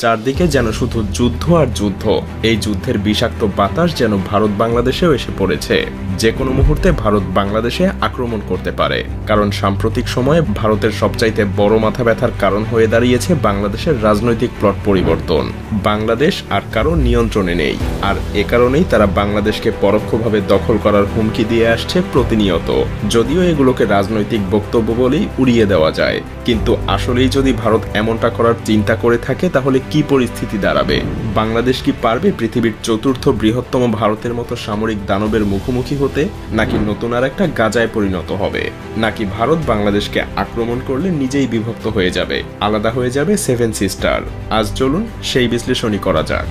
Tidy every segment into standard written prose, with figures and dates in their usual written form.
চারদিকে যেন শুধু যুদ্ধ আর যুদ্ধ। এই যুদ্ধের বিষাক্ত বাতাস যেন ভারত বাংলাদেশেও এসে পড়েছে। যে কোনো মুহূর্তে ভারত বাংলাদেশে আক্রমণ করতে পারে, কারণ সাম্প্রতিক সময়ে ভারতের সবচাইতে বড় মাথা ব্যথার কারণ হয়ে দাঁড়িয়েছে বাংলাদেশের রাজনৈতিক প্লট পরিবর্তন। বাংলাদেশ আর কারো নিয়ন্ত্রণে নেই, আর এ কারণেই তারা বাংলাদেশকে পরোক্ষভাবে দখল করার হুমকি দিয়ে আসছে প্রতিনিয়ত। যদিও এগুলোকে রাজনৈতিক বক্তব্য বলেই উড়িয়ে দেওয়া যায়, কিন্তু আসলেই যদি ভারত এমনটা করার চিন্তা করে থাকে তাহলে কি পরিস্থিতি দাঁড়াবে? বাংলাদেশ কি পারবে পৃথিবীর চতুর্থ বৃহত্তম ভারতের মতো সামরিক দানবের মুখোমুখি হতে, নাকি নতুন আর একটা গাজায় পরিণত হবে? নাকি ভারত বাংলাদেশকে আক্রমণ করলে নিজেই বিভক্ত হয়ে যাবে, আলাদা হয়ে যাবে সেভেন সিস্টার? আজ চলুন সেই বিশ্লেষণই করা যাক।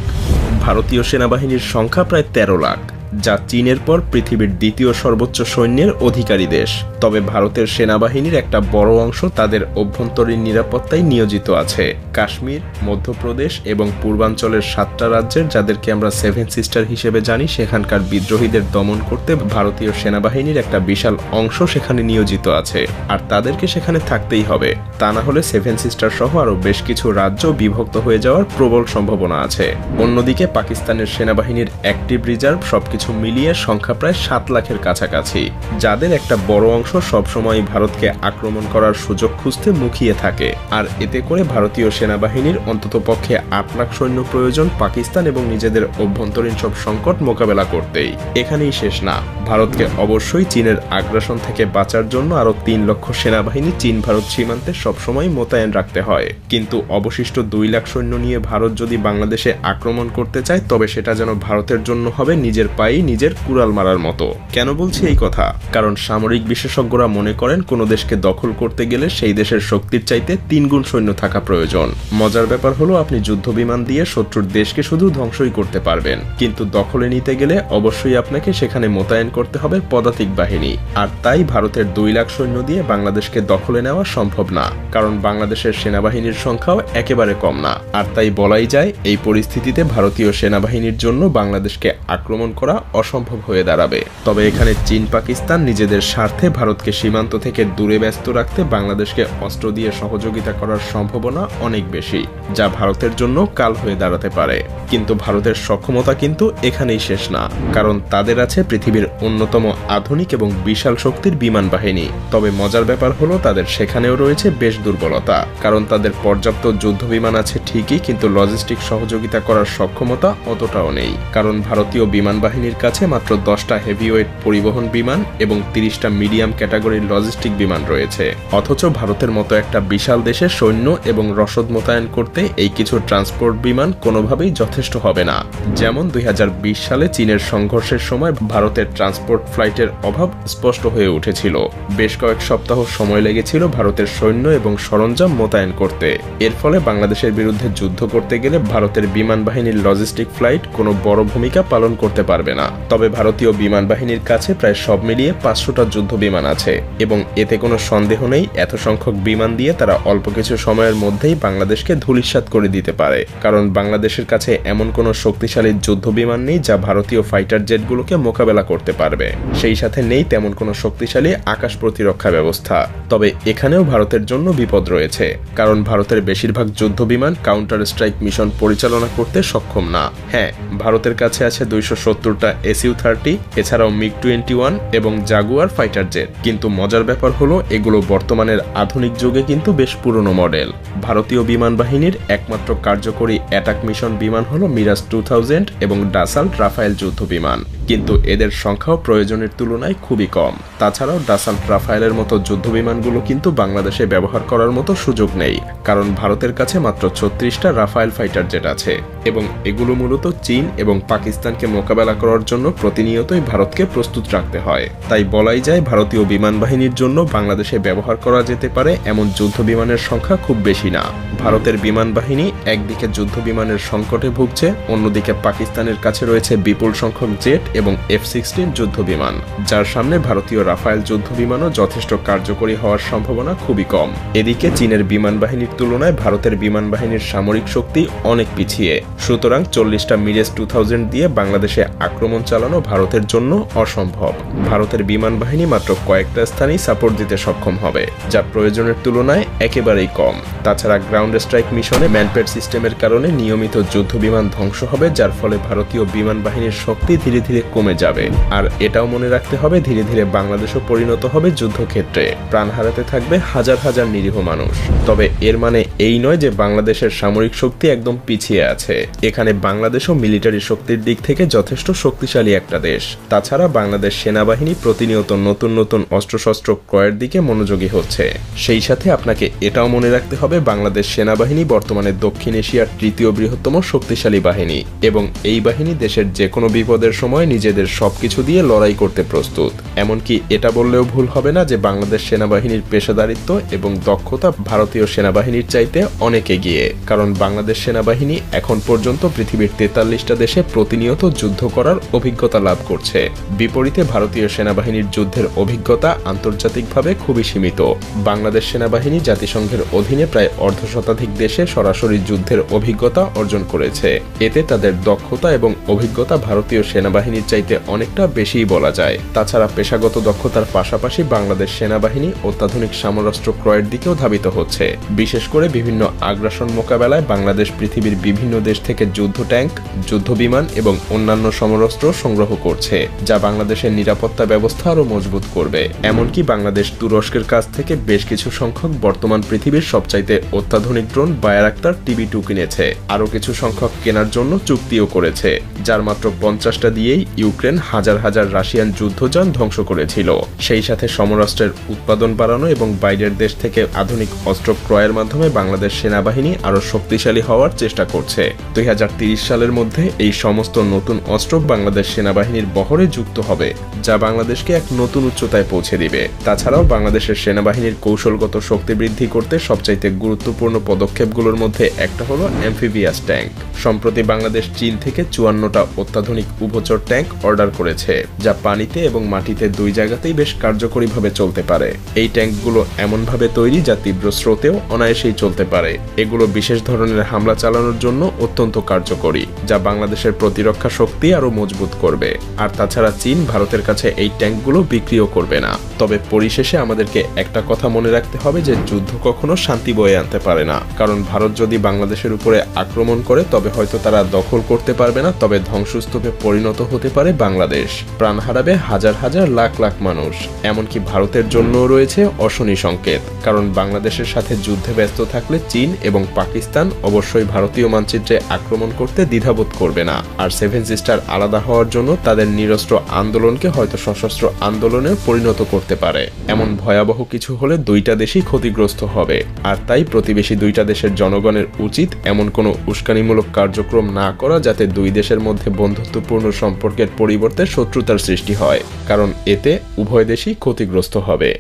ভারতীয় সেনাবাহিনীর সংখ্যা প্রায় 13 লাখ, যা চীনের পর পৃথিবীর দ্বিতীয় সর্বোচ্চ সৈন্যের অধিকারী দেশ। তবে ভারতের সেনাবাহিনীর একটা বড় অংশ তাদের অভ্যন্তরীণ নিরাপত্তায় নিয়োজিত আছে। কাশ্মীর, মধ্যপ্রদেশ এবং পূর্বাঞ্চলের 7টা রাজ্যের, যাদেরকে আমরা সেভেন সিস্টার হিসেবে জানি, সেখানকার বিদ্রোহীদের দমন করতে ভারতীয় সেনাবাহিনীর একটা বিশাল অংশ সেখানে নিয়োজিত আছে, আর তাদেরকে সেখানে থাকতেই হবে। তা না হলে সেভেন সিস্টার সহ আরও বেশ কিছু রাজ্য বিভক্ত হয়ে যাওয়ার প্রবল সম্ভাবনা আছে। অন্যদিকে পাকিস্তানের সেনাবাহিনীর অ্যাক্টিভ রিজার্ভ সবকিছু মিলিয়ে সংখ্যা প্রায় 7 লাখের কাছাকাছি, যাদের একটা বড় অংশ সবসময় ভারতকে আক্রমণ করার সুযোগ খুঁজতে মুখিয়ে থাকে। আর এতে করে ভারতীয় সেনাবাহিনীর অন্ততপক্ষে 8 লাখ সৈন্য প্রয়োজন পাকিস্তান এবং নিজেদের অভ্যন্তরীণ সব সংকট মোকাবেলা করতেই। এখানেই শেষ না, ভারতকে অবশ্যই চীনের আগ্রাসন থেকে বাঁচার জন্য আরও 3 লক্ষ সেনাবাহিনী চীন ভারত সীমান্তে সবসময় মোতায়েন রাখতে হয়। কিন্তু অবশিষ্ট 2 লাখ সৈন্য নিয়ে ভারত যদি বাংলাদেশে আক্রমণ করতে চায়, তবে সেটা যেন ভারতের জন্য হবে নিজের পায়ে নিজের কুড়াল মারার মতো। কেন বলছি এই কথা? কারণ সামরিক বিশেষজ্ঞরা মনে করেন কোনো দেশকে দখল করতে গেলে সেই দেশের শক্তির চাইতে 3 গুণ সৈন্য থাকা প্রয়োজন। মজার ব্যাপার হলো, আপনি যুদ্ধ বিমান দিয়ে শত্রুর দেশকে শুধু ধ্বংসই করতে পারবেন, কিন্তু দখলে নিতে গেলে অবশ্যই আপনাকে সেখানে মোতায়েন করতে হবে পদাতিক বাহিনী। আর তাই ভারতের 2 লাখ সৈন্য দিয়ে বাংলাদেশকে দখলে নেওয়া সম্ভব না, কারণ বাংলাদেশের সেনাবাহিনীর সংখ্যাও একেবারে কম না। আর তাই বলাই যায়, এই পরিস্থিতিতে ভারতীয় সেনাবাহিনীর জন্য বাংলাদেশকে আক্রমণ করা অসম্ভব হয়ে দাঁড়াবে। তবে এখানে চীন পাকিস্তান নিজেদের স্বার্থে ভারতকে সীমান্ত থেকে দূরে ব্যস্ত রাখতে বাংলাদেশকে অস্ত্র দিয়ে সহযোগিতা করার সম্ভাবনা অনেক বেশি, যা ভারতের জন্য কাল হয়ে দাঁড়াতে পারে। কিন্তু ভারতের সক্ষমতা কিন্তু এখানেই শেষ না, কারণ তাদের আছে পৃথিবীর অন্যতম আধুনিক এবং বিশাল শক্তির বিমান বাহিনী। তবে মজার ব্যাপার হলো, তাদের সেখানেও রয়েছে বেশ দুর্বলতা, কারণ তাদের পর্যাপ্ত যুদ্ধ বিমান আছে ঠিকই, কিন্তু লজিস্টিক সহযোগিতা করার সক্ষমতা অতটাও নেই। কারণ ভারতীয় বিমান বাহিনীর কাছে মাত্র 10টা হেভিওয়েট পরিবহন বিমান এবং 30টা মিডিয়াম ক্যাটাগরির লজিস্টিক বিমান রয়েছে। অথচ ভারতের মতো একটা বিশাল দেশে সৈন্য এবং রসদ মোতায়েন করতে এই কিছু ট্রান্সপোর্ট বিমান কোনোভাবেই যথেষ্ট হবে না। যেমন 2020 সালে চীনের সংঘর্ষের সময় ভারতের ট্রান্সপোর্ট ফ্লাইটের অভাব স্পষ্ট হয়ে উঠেছিল। বেশ কয়েক সপ্তাহ সময় লেগেছিল ভারতের সৈন্য এবং সরঞ্জাম মোতায়েন করতে। এর ফলে বাংলাদেশের বিরুদ্ধে যুদ্ধ করতে গেলে ভারতের বিমান বাহিনীর লজিস্টিক ফ্লাইট কোনো বড় ভূমিকা পালন করতে পারবে না। তবে ভারতীয় বিমান বাহিনীর কাছে প্রায় সব মিলিয়ে 500টা যুদ্ধ বিমান আছে, এবং এতে কোনো সন্দেহ নেই এত সংখ্যক বিমান দিয়ে তারা অল্প কিছু সময়ের মধ্যেই বাংলাদেশকে ধূলিসাৎ করে দিতে পারে। কারণ বাংলাদেশের কাছে এমন কোনো শক্তিশালী যুদ্ধ বিমান নেই যা ভারতীয় ফাইটার জেটগুলোকে মোকাবেলা করতে পারবে। সেই সাথে নেই তেমন কোনো শক্তিশালী আকাশ প্রতিরক্ষা ব্যবস্থা। তবে এখানেও ভারতের জন্য বিপদ রয়েছে, কারণ ভারতের বেশিরভাগ যুদ্ধ বিমান কাউন্টার স্ট্রাইক মিশন পরিচালনা করতে সক্ষম না। হ্যাঁ, ভারতের কাছে আছে 270টা SU-30, এছাড়াও MiG-21 এবং জাগুয়ার ফাইটার জেট। কিন্তু মজার ব্যাপার হলো, এগুলো বর্তমানের আধুনিক যুগে কিন্তু বেশ পুরনো মডেল। ভারতীয় বিমান বাহিনীর একমাত্র কার্যকরী অ্যাটাক মিশন বিমান হলো মিরাজ 2000 এবং ডাসাল্ট রাফায়েল যুদ্ধ বিমান, কিন্তু এদের সংখ্যাও প্রয়োজনের তুলনায় খুবই কম। তাছাড়াও ডাসাল্ট রাফায়েলের মতো যুদ্ধ বিমানগুলো কিন্তু বাংলাদেশে ব্যবহার করার মতো সুযোগ নেই, কারণ ভারতের কাছে মাত্র 36টা রাফায়েল ফাইটার জেট আছে, এবং এগুলো মূলত চীন এবং পাকিস্তানকে মোকাবেলা করার জন্য প্রতিনিয়তই ভারতকে প্রস্তুত রাখতে হয়। তাই বলাই যায়, ভারতীয় বিমান বাহিনীর জন্য বাংলাদেশে ব্যবহার করা যেতে পারে এমন যুদ্ধ বিমানের সংখ্যা খুব বেশি না। ভারতের বিমান বাহিনী একদিকে যুদ্ধ বিমানের সংকটে ভুগছে, অন্যদিকে পাকিস্তানের কাছে রয়েছে বিপুল সংখ্যক জেট এবং F-16 যুদ্ধবিমান, যার সামনে ভারতীয় রাফায়েল যুদ্ধবিমানও যথেষ্ট কার্যকরী হওয়ার সম্ভাবনা খুবই কম। এদিকে চীনের বিমান বাহিনীর তুলনায় ভারতের বিমান বাহিনীর সামরিক শক্তি অনেক পিছিয়ে, সুতরাং 40টা মিরেজ 2000 দিয়ে বাংলাদেশে আক্রমণ চালানো ভারতের জন্য অসম্ভব। ভারতের বিমান বাহিনী মাত্র কয়েকটা স্থানেই সাপোর্ট দিতে সক্ষম হবে, যা প্রয়োজনের তুলনায় একেবারেই কম। তাছাড়া গ্রাউন্ড স্ট্রাইক মিশনে ম্যানপেড সিস্টেমের কারণে নিয়মিত যুদ্ধবিমান ধ্বংস হবে, যার ফলে ভারতীয় বিমান বাহিনীর শক্তি ধীরে ধীরে কমে যাবে। আর এটাও মনে রাখতে হবে, ধীরে ধীরে বাংলাদেশও পরিণত হবে যুদ্ধক্ষেত্রে, প্রাণ হারাতে থাকবে হাজার হাজার নিরীহ মানুষ। তবে এর মানে এই নয় যে বাংলাদেশের সামরিক শক্তি একদম পিছিয়ে আছে। এখানে বাংলাদেশও মিলিটারি শক্তির দিক থেকে যথেষ্ট শক্তিশালী একটা দেশ। তাছাড়া বাংলাদেশ সেনাবাহিনী প্রতিনিয়ত নতুন নতুন অস্ত্রশস্ত্র ক্রয়ের দিকে মনোযোগী হচ্ছে। সেই সাথে আপনাকে এটাও মনে রাখতে হবে, বাংলাদেশ সেনাবাহিনী বর্তমানে দক্ষিণ এশিয়ার তৃতীয় বৃহত্তম শক্তিশালী বাহিনী এবং এই বাহিনী দেশের যে কোনো বিপদের সময় নিজেদের সবকিছু দিয়ে লড়াই করতে প্রস্তুত। এমনকি এটা বললেও ভুল হবে না যে বাংলাদেশ সেনাবাহিনীর পেশাদারিত্ব এবং দক্ষতা ভারতীয় সেনাবাহিনীর চাইতে অনেক এগিয়ে, কারণ বাংলাদেশ সেনাবাহিনী এখন পর্যন্ত পৃথিবীর 43টা দেশে প্রতিনিয়ত যুদ্ধ করার অভিজ্ঞতা লাভ করছে। বিপরীতে ভারতীয় সেনাবাহিনীর যুদ্ধের অভিজ্ঞতা আন্তর্জাতিকভাবে খুবই সীমিত। বাংলাদেশ সেনাবাহিনী জাতিসংঘের অধীনে প্রায় অর্ধশতাধিক দেশে সরাসরি যুদ্ধের অভিজ্ঞতা অর্জন করেছে। এতে তাদের দক্ষতা এবং অভিজ্ঞতা ভারতীয় সেনাবাহিনীর চাইতে অনেকটা বেশিই বলা যায়। তাছাড়া পেশাগত দক্ষতার পাশাপাশি বাংলাদেশ সেনাবাহিনী অত্যাধুনিক সমরাস্ত্র ক্রয়ের দিকেও ধাবিত হচ্ছে। বিশেষ করে বিভিন্ন আগ্রাসন মোকাবেলায় বাংলাদেশ পৃথিবীর বিভিন্ন দেশ থেকে যুদ্ধ ট্যাঙ্ক, যুদ্ধবিমান এবং অন্যান্য সমরাস্ত্র সংগ্রহ করছে, যা বাংলাদেশের নিরাপত্তা ব্যবস্থা আরও মজবুত করবে। এমনকি বাংলাদেশ তুরস্কের কাছ থেকে বেশ কিছু সংখ্যক বর্তমান পৃথিবীর সবচাইতে অত্যাধুনিক ড্রোন বায়ারাক্তার TB2 কিনেছে। আরও কিছু সংখ্যক কেনার জন্য চুক্তিও করেছে, যার মাত্র 50টা দিয়েই ইউক্রেন হাজার হাজার রাশিয়ান যুদ্ধযান ধ্বংস করেছিল। সেই সাথে সমরাস্ত্রের উৎপাদন বাড়ানো এবং বাইরের দেশ থেকে আধুনিক অস্ত্র ক্রয়ের মাধ্যমে বাংলাদেশ সেনাবাহিনী আরও শক্তিশালী হওয়ার চেষ্টা করছে। 2030 সালের মধ্যে এই সমস্ত নতুন অস্ত্র বাংলাদেশ সেনাবাহিনীর বহরে যুক্ত হবে, যা বাংলাদেশকে এক নতুন উচ্চতায় পৌঁছে দিবে। তাছাড়াও বাংলাদেশের সেনাবাহিনীর কৌশলগত শক্তি বৃদ্ধি করতে সবচাইতে গুরুত্বপূর্ণ পদক্ষেপগুলোর মধ্যে একটা হলো অ্যাম্ফিবিয়াস ট্যাঙ্ক। সম্প্রতি বাংলাদেশ চীন থেকে 54টা অত্যাধুনিক উভচর ট্যাঙ্ক অর্ডার করেছে, যা পানিতে এবং মাটিতে দুই জায়গাতেই বেশ কার্যকরীভাবে চলতে পারে। এই ট্যাঙ্কগুলো এমনভাবে তৈরি যা তীব্র স্রোতেও অনায়াসেই চলতে পারে। এগুলো বিশেষ ধরনের হামলা চালানোর জন্য অত্যন্ত কার্যকরী, যা বাংলাদেশের প্রতিরক্ষা শক্তি আরও মজবুত করবে। আর তাছাড়া চীন ভারতের কাছে এই ট্যাঙ্কগুলো বিক্রিও করবে না। তবে পরিশেষে আমাদেরকে একটা কথা মনে রাখতে হবে যে যুদ্ধ কখনো শান্তি বয়ে আনতে পারে না, কারণ ভারত যদি বাংলাদেশের উপরে আক্রমণ করে তবে হয়তো তারা দখল করতে পারবে না, তবে ধ্বংসস্তূপে পরিণত হতে পারে বাংলাদেশ। প্রাণ হারাবে হাজার হাজার লাখ লাখ মানুষ। এমনকি ভারতের জন্যও রয়েছে অশনি সংকেত, কারণ বাংলাদেশের সাথে যুদ্ধে ব্যস্ত থাকলে চীন এবং পাকিস্তান অবশ্যই ভারতীয় মানচিত্রে আক্রমণ করতে দ্বিধাবোধ করবে না। আর সেভেন সিস্টার আলাদা হওয়ার জন্য তাদের নিরস্ত্র আন্দোলনকে হয়তো সশস্ত্র আন্দোলনে পরিণত করতে পারে। এমন ভয়াবহ কিছু হলে দুইটা দেশই ক্ষতিগ্রস্ত হবে। আর তাই প্রতিবেশী দুইটা দেশের জনগণের উচিত এমন কোনো উস্কানিমূলক কার্যক্রম না করা যাতে দুই দেশের মধ্যে বন্ধুত্বপূর্ণ সম্পর্কের পরিবর্তে শত্রুতার সৃষ্টি হয়, কারণ এতে উভয় দেশই ক্ষতিগ্রস্ত হবে।